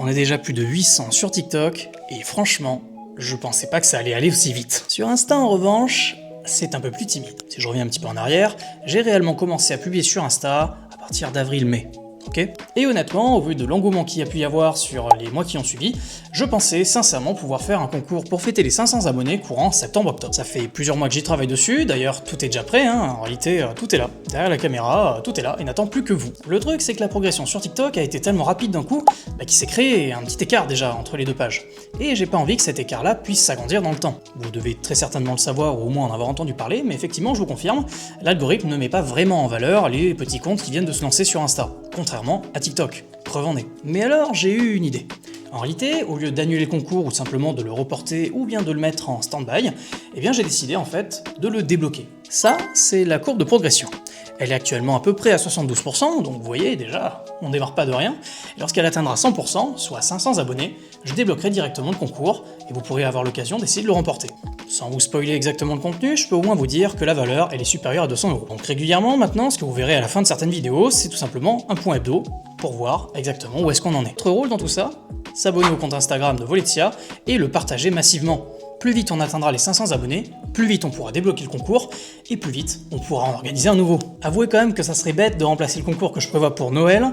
On est déjà plus de 800 sur TikTok, et franchement, je pensais pas que ça allait aller aussi vite. Sur Insta en revanche, c'est un peu plus timide. Si je reviens un petit peu en arrière, j'ai réellement commencé à publier sur Insta à partir d'avril-mai. Okay. Et honnêtement, au vu de l'engouement qu'il y a pu y avoir sur les mois qui ont suivi, je pensais sincèrement pouvoir faire un concours pour fêter les 500 abonnés courant septembre-octobre. Ça fait plusieurs mois que j'y travaille dessus, d'ailleurs tout est déjà prêt, en réalité tout est là. Derrière la caméra, tout est là et n'attend plus que vous. Le truc c'est que la progression sur TikTok a été tellement rapide d'un coup qu'il s'est créé un petit écart déjà entre les deux pages. Et j'ai pas envie que cet écart-là puisse s'agrandir dans le temps. Vous devez très certainement le savoir ou au moins en avoir entendu parler, mais effectivement je vous confirme, l'algorithme ne met pas vraiment en valeur les petits comptes qui viennent de se lancer sur Insta. Contrairement à TikTok, preuve en est. Mais alors, j'ai eu une idée. En réalité, au lieu d'annuler le concours ou simplement de le reporter ou bien de le mettre en stand-by, eh bien j'ai décidé en fait de le débloquer. Ça, c'est la courbe de progression. Elle est actuellement à peu près à 72%, donc vous voyez déjà, on démarre pas de rien. Et lorsqu'elle atteindra 100%, soit 500 abonnés, je débloquerai directement le concours et vous pourrez avoir l'occasion d'essayer de le remporter. Sans vous spoiler exactement le contenu, je peux au moins vous dire que la valeur elle est supérieure à 200 €. Donc régulièrement maintenant, ce que vous verrez à la fin de certaines vidéos, c'est tout simplement un point hebdo pour voir exactement où est-ce qu'on en est. Notre rôle dans tout ça, s'abonner au compte Instagram de Voletia et le partager massivement. Plus vite on atteindra les 500 abonnés, plus vite on pourra débloquer le concours, et plus vite on pourra en organiser un nouveau. Avouez quand même que ça serait bête de remplacer le concours que je prévois pour Noël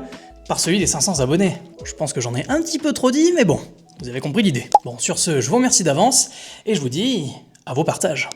par celui des 500 abonnés. Je pense que j'en ai un petit peu trop dit, mais bon, vous avez compris l'idée. Bon, sur ce, je vous remercie d'avance, et je vous dis à vos partages.